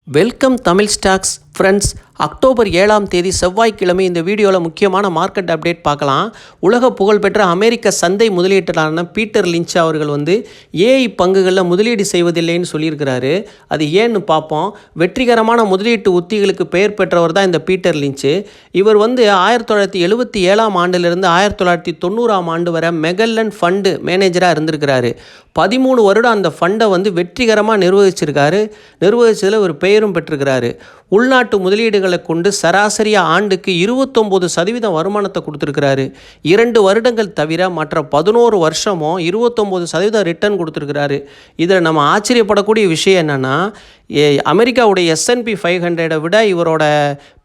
Welcome Tamil stocks friends. October 7ஆம் தேதி செவ்வாய்க்கிழமை இந்த வீடியோவில் முக்கியமான மார்க்கெட் அப்டேட் பார்க்கலாம். உலக புகழ்பெற்ற அமெரிக்க சந்தை முதலீட்டாளரான பீட்டர் லிஞ்ச் அவர்கள் ஏஐ பங்குகளில் முதலீடு செய்வதில்லைன்னு சொல்லியிருக்கிறாரு. அது ஏன்னு பார்ப்போம். வெற்றிகரமான முதலீட்டு உத்திகளுக்கு பெயர் பெற்றவர் தான் இந்த பீட்டர் லிஞ்சு. இவர் 1977ஆம் ஆண்டிலிருந்து 1990ஆம் ஆண்டு வரை மெகல்லன் ஃபண்டு மேனேஜராக இருந்திருக்கிறாரு. 13 வருடம் அந்த ஃபண்டை வெற்றிகரமாக நிர்வகிச்சதில் ஒரு பெயரும் பெற்றிருக்கிறாரு. உள்நாட்டு முதலீடுகளை கொண்டு சராசரியாக ஆண்டுக்கு 29% வருமானத்தை கொடுத்துருக்கிறாரு. 2 வருடங்கள் தவிர மற்ற 11 வருஷமும் 29% ரிட்டர்ன் கொடுத்துருக்கிறாரு. இதில் நம்ம ஆச்சரியப்படக்கூடிய விஷயம் என்னென்னா, அமெரிக்காவுடைய S&P 500 விட இவரோட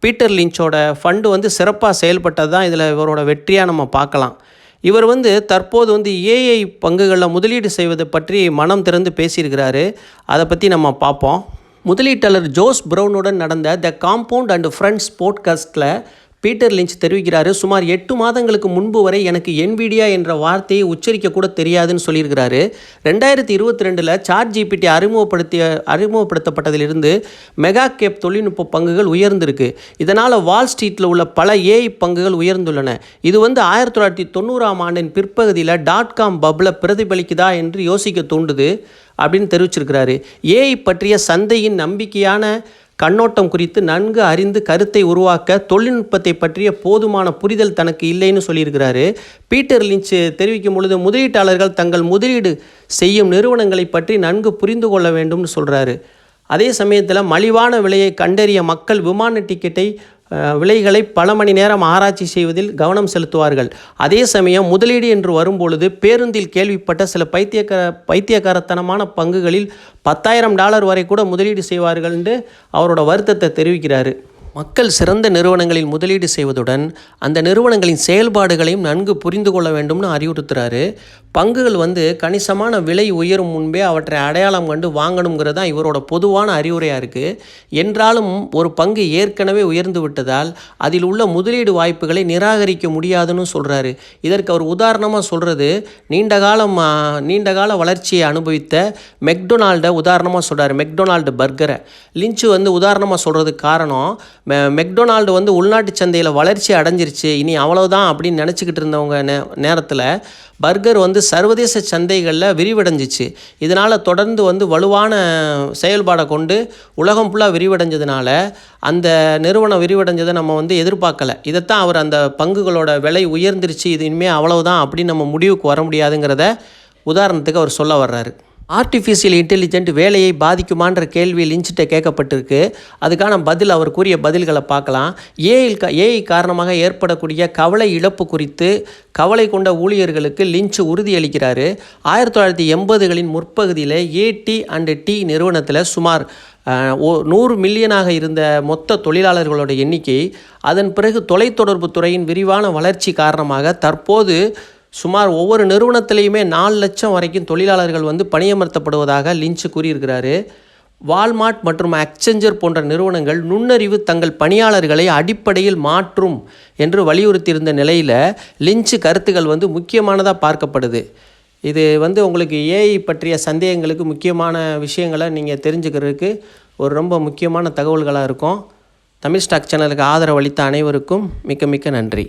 பீட்டர் லிஞ்சோட ஃபண்டு சிறப்பாக செயல்பட்டது தான் இதில் இவரோட வெற்றியாக நம்ம பார்க்கலாம். இவர் தற்போது ஏஐ பங்குகளில் முதலீடு செய்வதை பற்றி மனம் திறந்து பேசியிருக்கிறாரு. அதை பற்றி நம்ம பார்ப்போம். முதலீட்டாளர் ஜோஸ் ப்ரௌனுடன் நடந்த த காம்பவுண்ட் அண்ட் ஃப்ரெண்ட்ஸ் போட்காஸ்ட்டில் பீட்டர் லிஞ்ச் தெரிவிக்கிறாரு, சுமார் 8 மாதங்களுக்கு முன்பு வரை எனக்கு NVIDIA என்ற வார்த்தையை உச்சரிக்க கூட தெரியாதுன்னு சொல்லியிருக்கிறாரு. 2022 சாட் ஜிபிடி அறிமுகப்படுத்தப்பட்டதிலிருந்து மெகா கேப் தொழில்நுட்ப பங்குகள் உயர்ந்திருக்கு. இதனால் வால் ஸ்ட்ரீட்டில் உள்ள பல ஏஐ பங்குகள் உயர்ந்துள்ளன. இது 1990ஆம் ஆண்டின் பிற்பகுதியில் .com பப்பில் பிரதிபலிக்குதா என்று யோசிக்க தூண்டுது அப்படின்னு தெரிவிச்சிருக்கிறாரு. ஏஐ பற்றிய சந்தையின் நம்பிக்கையான கண்ணோட்டம் குறித்து நன்கு அறிந்து கருத்தை உருவாக்க தொழில்நுட்பத்தை பற்றிய போதுமான புரிதல் தனக்கு இல்லைன்னு சொல்லியிருக்கிறாரு. பீட்டர் லிஞ்ச் தெரிவிக்கும் பொழுது முதலீட்டாளர்கள் தங்கள் முதலீடு செய்யும் நிறுவனங்களை பற்றி நன்கு புரிந்து கொள்ள வேண்டும்னு சொல்கிறாரு. அதே சமயத்தில் மலிவான விலையை கண்டறிய மக்கள் விமான டிக்கெட்டை விலைகளை பல மணி நேரம் ஆராய்ச்சி செய்வதில் கவனம் செலுத்துவார்கள். அதே சமயம் முதலீடு என்று வரும்பொழுது பேருந்தில் கேள்விப்பட்ட சில பைத்தியக்காரத்தனமான பங்குகளில் $10,000 வரை கூட முதலீடு செய்வார்கள் என்று அவரோட வருத்தத்தை தெரிவிக்கிறாரு. மக்கள் சிறந்த நிறுவனங்களில் முதலீடு செய்வதுடன் அந்த நிறுவனங்களின் செயல்பாடுகளையும் நன்கு புரிந்து கொள்ள வேண்டும்னு அறிவுறுத்துகிறாரு. பங்குகள் கணிசமான விலை உயரும் முன்பே அவற்றை அடையாளம் கண்டு வாங்கணுங்கிறது தான் இவரோட பொதுவான அறிவுரையாக இருக்குது. என்றாலும் ஒரு பங்கு ஏற்கனவே உயர்ந்து விட்டதால் அதில் உள்ள முதலீடு வாய்ப்புகளை நிராகரிக்க முடியாதுன்னு சொல்கிறாரு. இதற்கு அவர் உதாரணமாக சொல்கிறது, நீண்டகால வளர்ச்சியை அனுபவித்த மெக்டொனால்டை உதாரணமாக சொல்கிறார். மெக்டொனால்டு பர்கரை லிஞ்சு உதாரணமாக சொல்கிறதுக்கு காரணம், மெக்டொனால்டு உள்நாட்டு சந்தையில் வளர்ச்சி அடைஞ்சிருச்சு, இனி அவ்வளோதான் அப்படின்னு நினச்சிக்கிட்டு இருந்தவங்க நேரத்தில் பர்கர் சர்வதேச சந்தைகளில் விரிவடைஞ்சிச்சு. இதனால் தொடர்ந்து வலுவான செயல்பாடை கொண்டு உலகம் ஃபுல்லாக விரிவடைஞ்சதுனால அந்த நிறுவனம் விரிவடைஞ்சதை நம்ம எதிர்பார்க்கலை. இதைத்தான் அவர் அந்த பங்குகளோட விலை உயர்ந்துருச்சு, இது இனிமேல் அவ்வளவுதான் அப்படின்னு நம்ம முடிவுக்கு வர முடியாதுங்கிறத உதாரணத்துக்கு அவர் சொல்ல வர்றாரு. ஆர்டிஃபிஷியல் இன்டெலிஜென்ட் வேலையை பாதிக்குமான்ற கேள்வி லிஞ்சிட்ட கேட்கப்பட்டிருக்கு. அதுக்கான பதில், அவர் கூறிய பதில்களை பார்க்கலாம். ஏஐ காரணமாக ஏற்படக்கூடிய கவலை இழப்பு குறித்து கவலை கொண்ட ஊழியர்களுக்கு லிஞ்ச் உறுதியளிக்கிறாரு. 1980களின் முற்பகுதியில் AT&T நிறுவனத்தில் சுமார் 100 மில்லியனாக இருந்த மொத்த தொழிலாளர்களோட எண்ணிக்கை அதன் பிறகு தொலைத்தொடர்பு துறையின் விரிவான வளர்ச்சி காரணமாக தற்போது சுமார் ஒவ்வொரு நிறுவனத்திலையுமே 4 லட்சம் வரைக்கும் தொழிலாளர்கள் பணியமர்த்தப்படுவதாக லிஞ்ச் கூறியிருக்கிறாரு. வால்மார்ட் மற்றும் அக்செஞ்சர் போன்ற நிறுவனங்கள் நுண்ணறிவு தங்கள் பணியாளர்களை அடிப்படையில் மாற்றும் என்று வலியுறுத்தியிருந்த நிலையில் லிஞ்ச் கருத்துக்கள் முக்கியமானதாக பார்க்கப்படுது. இது உங்களுக்கு ஏஐ பற்றிய சந்தேகங்களுக்கு முக்கியமான விஷயங்களை நீங்கள் தெரிஞ்சுக்கிறதுக்கு ஒரு ரொம்ப முக்கியமான தகவல்களாக இருக்கும். தமிழ் ஸ்டாக் சேனலுக்கு ஆதரவு அளித்த அனைவருக்கும் மிக்க மிக்க நன்றி.